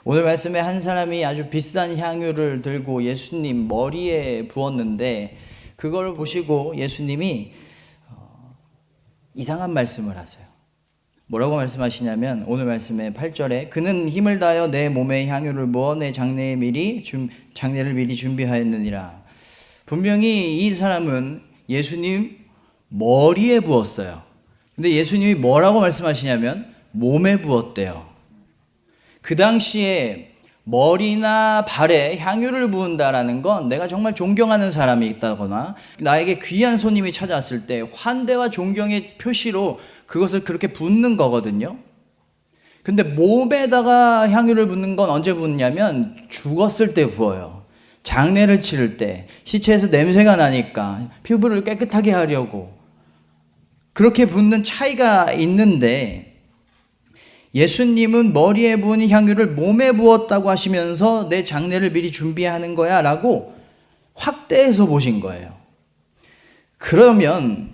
오늘 말씀에 한 사람이 아주 비싼 향유를 들고 예수님 머리에 부었는데, 그걸 보시고 예수님이 이상한 말씀을 하세요. 뭐라고 말씀하시냐면, 오늘 말씀에 8절에 그는 힘을 다하여 내 몸에 향유를 부어 내 장례를 미리 준비하였느니라. 분명히 이 사람은 예수님 머리에 부었어요. 근데 예수님이 뭐라고 말씀하시냐면 몸에 부었대요. 그 당시에 머리나 발에 향유를 부은다라는 건 내가 정말 존경하는 사람이 있다거나 나에게 귀한 손님이 찾아왔을 때 환대와 존경의 표시로 그것을 그렇게 붓는 거거든요. 근데 몸에다가 향유를 붓는 건 언제 붓냐면 죽었을 때 부어요. 장례를 치를 때, 시체에서 냄새가 나니까 피부를 깨끗하게 하려고 그렇게 붓는 차이가 있는데, 예수님은 머리에 부은 향유를 몸에 부었다고 하시면서 내 장례를 미리 준비하는 거야 라고 확대해서 보신 거예요. 그러면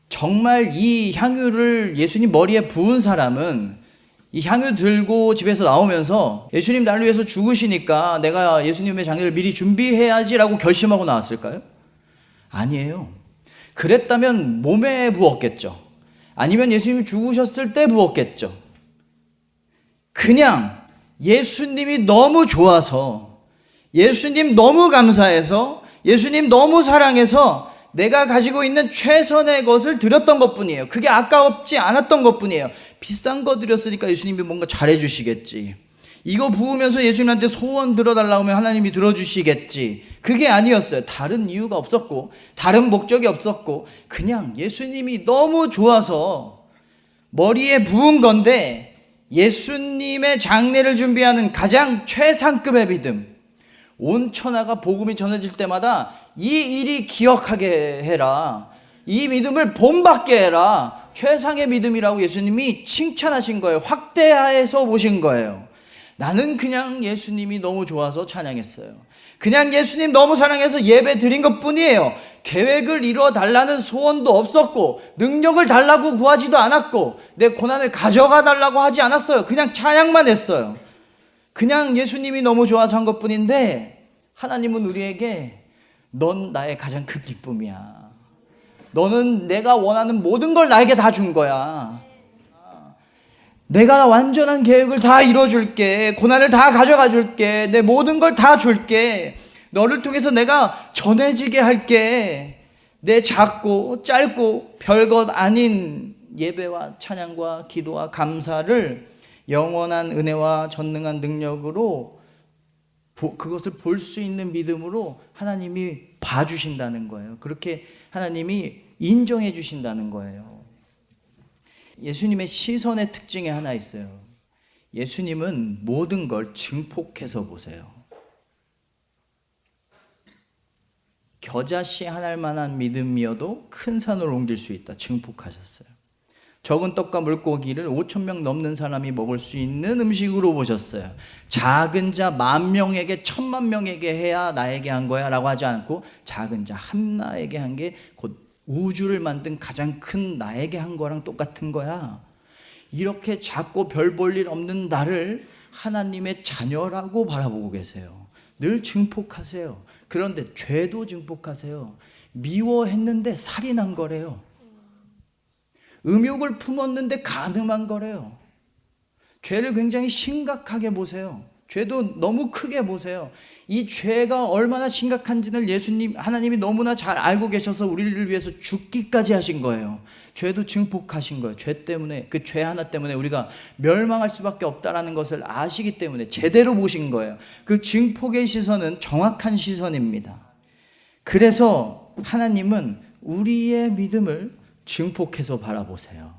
정말 이 향유를 예수님 머리에 부은 사람은 이 향유 들고 집에서 나오면서 예수님 나를 위해서 죽으시니까 내가 예수님의 장례를 미리 준비해야지 라고 결심하고 나왔을까요? 아니에요. 그랬다면 몸에 부었겠죠. 아니면 예수님이 죽으셨을 때 부었겠죠. 그냥 예수님이 너무 좋아서, 예수님 너무 감사해서, 예수님 너무 사랑해서 내가 가지고 있는 최선의 것을 드렸던 것뿐이에요. 그게 아까웠지 않았던 것뿐이에요. 비싼 거 드렸으니까 예수님이 뭔가 잘해주시겠지. 이거 부으면서 예수님한테 소원 들어달라고 하면 하나님이 들어주시겠지. 그게 아니었어요. 다른 이유가 없었고 다른 목적이 없었고 그냥 예수님이 너무 좋아서 머리에 부은 건데, 예수님의 장례를 준비하는 가장 최상급의 믿음, 온 천하가 복음이 전해질 때마다 이 일이 기억하게 해라, 이 믿음을 본받게 해라, 최상의 믿음이라고 예수님이 칭찬하신 거예요. 확대해서 보신 거예요. 나는 그냥 예수님이 너무 좋아서 찬양했어요. 그냥 예수님 너무 사랑해서 예배 드린 것뿐이에요. 계획을 이루어 달라는 소원도 없었고 능력을 달라고 구하지도 않았고 내 고난을 가져가 달라고 하지 않았어요. 그냥 찬양만 했어요. 그냥 예수님이 너무 좋아서 한 것뿐인데, 하나님은 우리에게 넌 나의 가장 큰 기쁨이야. 너는 내가 원하는 모든 걸 나에게 다 준 거야. 내가 완전한 계획을 다 이뤄줄게. 고난을 다 가져가 줄게. 내 모든 걸 다 줄게. 너를 통해서 내가 전해지게 할게. 내 작고 짧고 별것 아닌 예배와 찬양과 기도와 감사를 영원한 은혜와 전능한 능력으로 그것을 볼 수 있는 믿음으로 하나님이 봐주신다는 거예요. 그렇게 하나님이 인정해 주신다는 거예요. 예수님의 시선의 특징이 하나 있어요. 예수님은 모든 걸 증폭해서 보세요. 겨자씨 한 알만한 믿음이어도 큰 산을 옮길 수 있다. 증폭하셨어요. 적은 떡과 물고기를 5,000명 넘는 사람이 먹을 수 있는 음식으로 보셨어요. 작은 자 10,000명에게 10,000,000명에게 해야 나에게 한 거야 라고 하지 않고, 작은 자 하나에게 한 게 곧 우주를 만든 가장 큰 나에게 한 거랑 똑같은 거야. 이렇게 작고 별 볼 일 없는 나를 하나님의 자녀라고 바라보고 계세요. 늘 증폭하세요. 그런데 죄도 증폭하세요. 미워했는데 살인한 거래요. 음욕을 품었는데 간음한 거래요. 죄를 굉장히 심각하게 보세요. 죄도 너무 크게 보세요. 이 죄가 얼마나 심각한지를 하나님이 너무나 잘 알고 계셔서 우리를 위해서 죽기까지 하신 거예요. 죄도 증폭하신 거예요. 죄 때문에, 그 죄 하나 때문에 우리가 멸망할 수밖에 없다라는 것을 아시기 때문에 제대로 보신 거예요. 그 증폭의 시선은 정확한 시선입니다. 그래서 하나님은 우리의 믿음을 증폭해서 바라보세요.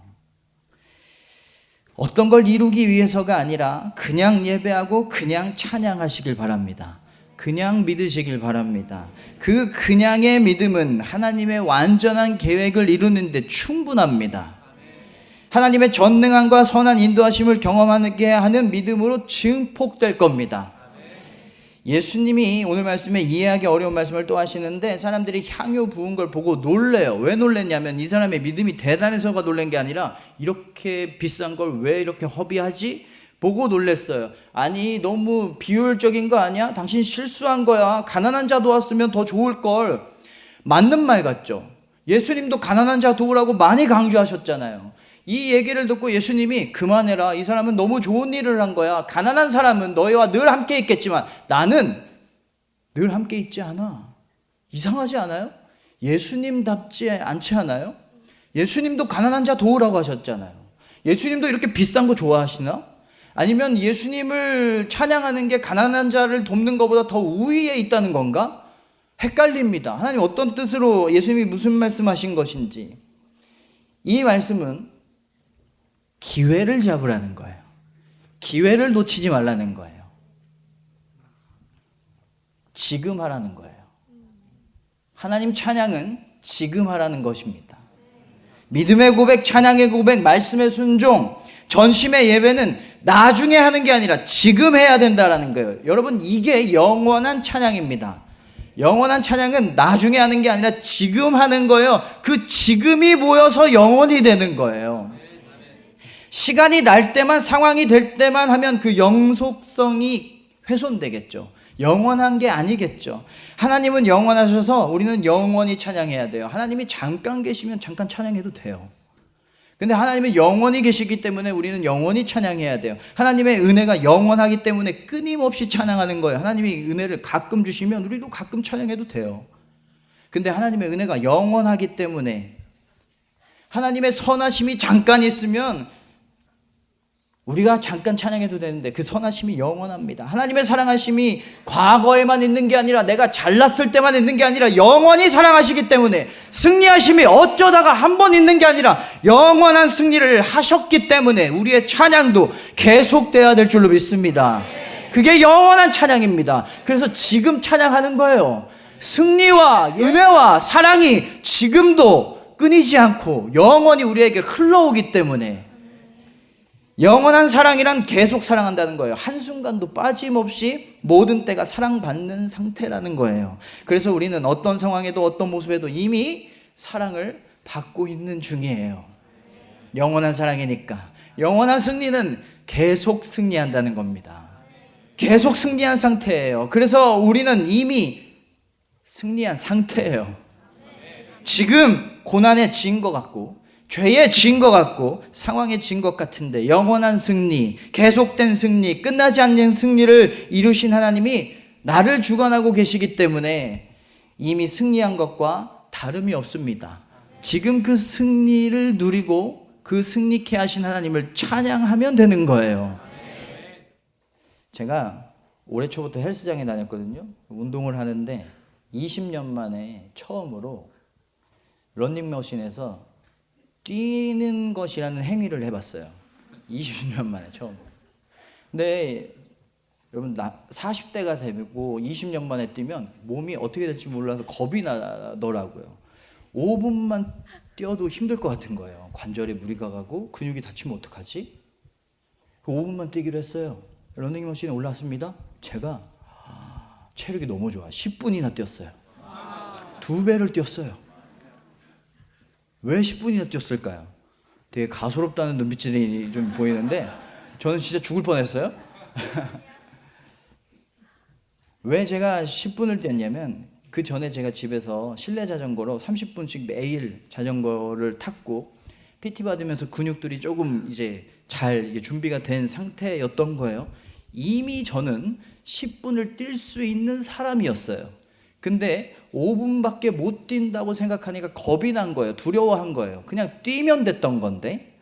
어떤 걸 이루기 위해서가 아니라 그냥 예배하고 그냥 찬양하시길 바랍니다. 그냥 믿으시길 바랍니다. 그 그냥의 믿음은 하나님의 완전한 계획을 이루는데 충분합니다. 하나님의 전능함과 선한 인도하심을 경험하게 하는 믿음으로 증폭될 겁니다. 예수님이 오늘 말씀에 이해하기 어려운 말씀을 또 하시는데, 사람들이 향유 부은 걸 보고 놀래요. 왜 놀랬냐면 이 사람의 믿음이 대단해서가 놀란 게 아니라, 이렇게 비싼 걸 왜 이렇게 허비하지? 보고 놀랬어요. 아니, 너무 비효율적인 거 아니야? 당신 실수한 거야. 가난한 자 도왔으면 더 좋을 걸. 맞는 말 같죠? 예수님도 가난한 자 도우라고 많이 강조하셨잖아요. 이 얘기를 듣고 예수님이 그만해라. 이 사람은 너무 좋은 일을 한 거야. 가난한 사람은 너희와 늘 함께 있겠지만 나는 늘 함께 있지 않아. 이상하지 않아요? 예수님답지 않지 않아요? 예수님도 가난한 자 도우라고 하셨잖아요. 예수님도 이렇게 비싼 거 좋아하시나? 아니면 예수님을 찬양하는 게 가난한 자를 돕는 것보다 더 우위에 있다는 건가? 헷갈립니다. 하나님 어떤 뜻으로 예수님이 무슨 말씀하신 것인지. 이 말씀은 기회를 잡으라는 거예요. 기회를 놓치지 말라는 거예요. 지금 하라는 거예요. 하나님 찬양은 지금 하라는 것입니다. 믿음의 고백, 찬양의 고백, 말씀의 순종, 전심의 예배는 나중에 하는 게 아니라 지금 해야 된다라는 거예요. 여러분, 이게 영원한 찬양입니다. 영원한 찬양은 나중에 하는 게 아니라 지금 하는 거예요. 그 지금이 모여서 영원이 되는 거예요. 시간이 날 때만, 상황이 될 때만 하면 그 영속성이 훼손되겠죠. 영원한 게 아니겠죠. 하나님은 영원하셔서 우리는 영원히 찬양해야 돼요. 하나님이 잠깐 계시면 잠깐 찬양해도 돼요. 근데 하나님은 영원히 계시기 때문에 우리는 영원히 찬양해야 돼요. 하나님의 은혜가 영원하기 때문에 끊임없이 찬양하는 거예요. 하나님이 은혜를 가끔 주시면 우리도 가끔 찬양해도 돼요. 근데 하나님의 은혜가 영원하기 때문에, 하나님의 선하심이 잠깐 있으면 우리가 잠깐 찬양해도 되는데 그 선하심이 영원합니다. 하나님의 사랑하심이 과거에만 있는 게 아니라, 내가 잘났을 때만 있는 게 아니라 영원히 사랑하시기 때문에, 승리하심이 어쩌다가 한 번 있는 게 아니라 영원한 승리를 하셨기 때문에 우리의 찬양도 계속돼야 될 줄로 믿습니다. 그게 영원한 찬양입니다. 그래서 지금 찬양하는 거예요. 승리와 은혜와 사랑이 지금도 끊이지 않고 영원히 우리에게 흘러오기 때문에, 영원한 사랑이란 계속 사랑한다는 거예요. 한순간도 빠짐없이 모든 때가 사랑받는 상태라는 거예요. 그래서 우리는 어떤 상황에도 어떤 모습에도 이미 사랑을 받고 있는 중이에요. 영원한 사랑이니까. 영원한 승리는 계속 승리한다는 겁니다. 계속 승리한 상태예요. 그래서 우리는 이미 승리한 상태예요. 지금 고난에 진 것 같고, 죄에 진 것 같고, 상황에 진 것 같은데, 영원한 승리, 계속된 승리, 끝나지 않는 승리를 이루신 하나님이 나를 주관하고 계시기 때문에 이미 승리한 것과 다름이 없습니다. 지금 그 승리를 누리고 그 승리케 하신 하나님을 찬양하면 되는 거예요. 제가 올해 초부터 헬스장에 다녔거든요. 운동을 하는데 20년 만에 처음으로 런닝머신에서 뛰는 것이라는 행위를 해봤어요. 20년 만에 처음. 근데 여러분, 40대가 되고 20년 만에 뛰면 몸이 어떻게 될지 몰라서 겁이 나더라고요. 5분만 뛰어도 힘들 것 같은 거예요. 관절에 무리가 가고 근육이 다치면 어떡하지? 그 5분만 뛰기로 했어요. 런닝머신에 올랐습니다. 제가 체력이 너무 좋아. 10분이나 뛰었어요. 2배를 뛰었어요. 왜 10분이나 뛰었을까요? 되게 가소롭다는 눈빛이 좀 보이는데 저는 진짜 죽을 뻔했어요. 왜 제가 10분을 뛰었냐면, 그 전에 제가 집에서 실내 자전거로 30분씩 매일 자전거를 탔고 PT 받으면서 근육들이 조금 이제 잘 이게 준비가 된 상태였던 거예요. 이미 저는 10분을 뛸 수 있는 사람이었어요. 근데 5분밖에 못 뛴다고 생각하니까 겁이 난 거예요. 두려워한 거예요. 그냥 뛰면 됐던 건데.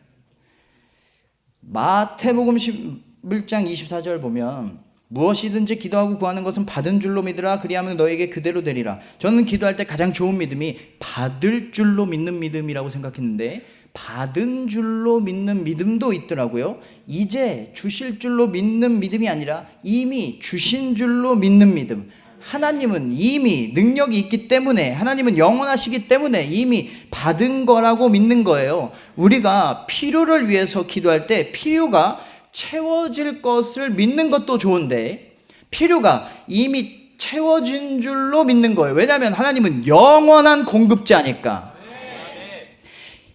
마태복음 11장 24절 보면, 무엇이든지 기도하고 구하는 것은 받은 줄로 믿으라. 그리하면 너에게 그대로 되리라. 저는 기도할 때 가장 좋은 믿음이 받을 줄로 믿는 믿음이라고 생각했는데, 받은 줄로 믿는 믿음도 있더라고요. 이제 주실 줄로 믿는 믿음이 아니라 이미 주신 줄로 믿는 믿음. 하나님은 이미 능력이 있기 때문에, 하나님은 영원하시기 때문에 이미 받은 거라고 믿는 거예요. 우리가 필요를 위해서 기도할 때 필요가 채워질 것을 믿는 것도 좋은데, 필요가 이미 채워진 줄로 믿는 거예요. 왜냐하면 하나님은 영원한 공급자니까.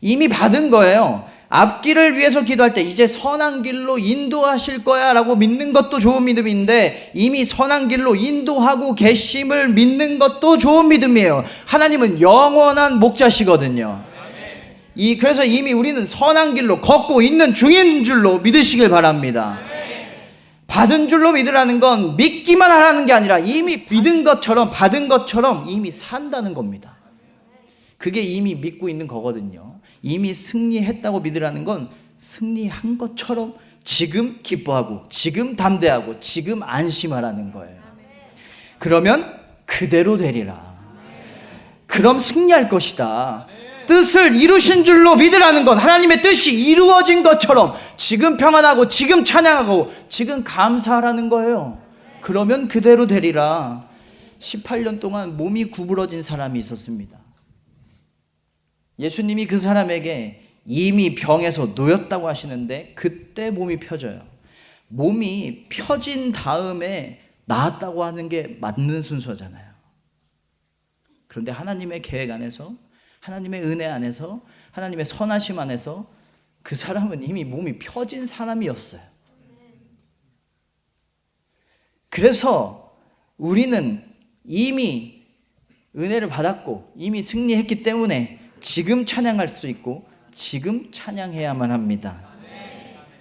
이미 받은 거예요. 앞길을 위해서 기도할 때 이제 선한 길로 인도하실 거야 라고 믿는 것도 좋은 믿음인데, 이미 선한 길로 인도하고 계심을 믿는 것도 좋은 믿음이에요. 하나님은 영원한 목자시거든요. 그래서 이미 우리는 선한 길로 걷고 있는 중인 줄로 믿으시길 바랍니다. 받은 줄로 믿으라는 건 믿기만 하라는 게 아니라 이미 믿은 것처럼, 받은 것처럼 이미 산다는 겁니다. 그게 이미 믿고 있는 거거든요. 이미 승리했다고 믿으라는 건 승리한 것처럼 지금 기뻐하고, 지금 담대하고, 지금 안심하라는 거예요. 그러면 그대로 되리라. 그럼 승리할 것이다. 뜻을 이루신 줄로 믿으라는 건 하나님의 뜻이 이루어진 것처럼 지금 평안하고, 지금 찬양하고, 지금 감사하라는 거예요. 그러면 그대로 되리라. 18년 동안 몸이 구부러진 사람이 있었습니다. 예수님이 그 사람에게 이미 병에서 놓였다고 하시는데 그때 몸이 펴져요. 몸이 펴진 다음에 나았다고 하는 게 맞는 순서잖아요. 그런데 하나님의 계획 안에서, 하나님의 은혜 안에서, 하나님의 선하심 안에서 그 사람은 이미 몸이 펴진 사람이었어요. 그래서 우리는 이미 은혜를 받았고 이미 승리했기 때문에 지금 찬양할 수 있고 지금 찬양해야만 합니다.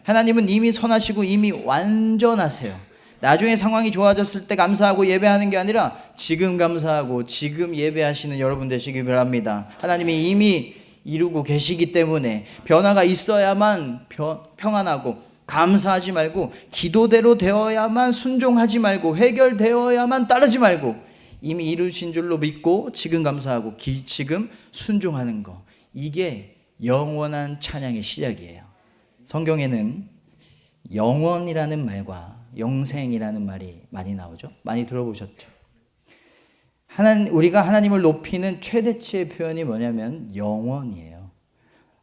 하나님은 이미 선하시고 이미 완전하세요. 나중에 상황이 좋아졌을 때 감사하고 예배하는 게 아니라 지금 감사하고 지금 예배하시는 여러분 되시기 바랍니다. 하나님이 이미 이루고 계시기 때문에 변화가 있어야만 평안하고, 감사하지 말고, 기도대로 되어야만 순종하지 말고, 해결되어야만 따르지 말고, 이미 이루신 줄로 믿고 지금 감사하고 지금 순종하는 거, 이게 영원한 찬양의 시작이에요. 성경에는 영원이라는 말과 영생이라는 말이 많이 나오죠. 많이 들어보셨죠? 우리가 하나님을 높이는 최대치의 표현이 뭐냐면 영원이에요.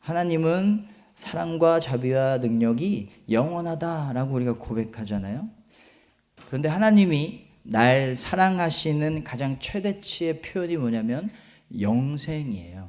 하나님은 사랑과 자비와 능력이 영원하다라고 우리가 고백하잖아요. 그런데 하나님이 날 사랑하시는 가장 최대치의 표현이 뭐냐면 영생이에요.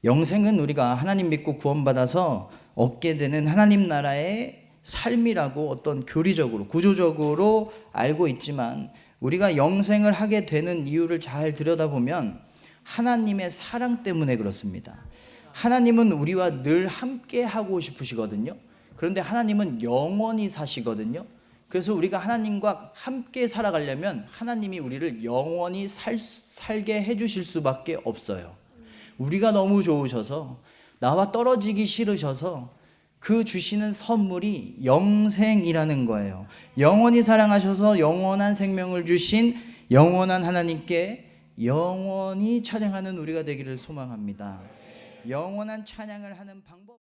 영생은 우리가 하나님 믿고 구원받아서 얻게 되는 하나님 나라의 삶이라고 어떤 교리적으로, 구조적으로 알고 있지만, 우리가 영생을 하게 되는 이유를 잘 들여다보면 하나님의 사랑 때문에 그렇습니다. 하나님은 우리와 늘 함께 하고 싶으시거든요. 그런데 하나님은 영원히 사시거든요. 그래서 우리가 하나님과 함께 살아가려면 하나님이 우리를 영원히 살게 해주실 수밖에 없어요. 우리가 너무 좋으셔서, 나와 떨어지기 싫으셔서 그 주시는 선물이 영생이라는 거예요. 영원히 사랑하셔서 영원한 생명을 주신 영원한 하나님께 영원히 찬양하는 우리가 되기를 소망합니다. 영원한 찬양을 하는 방법.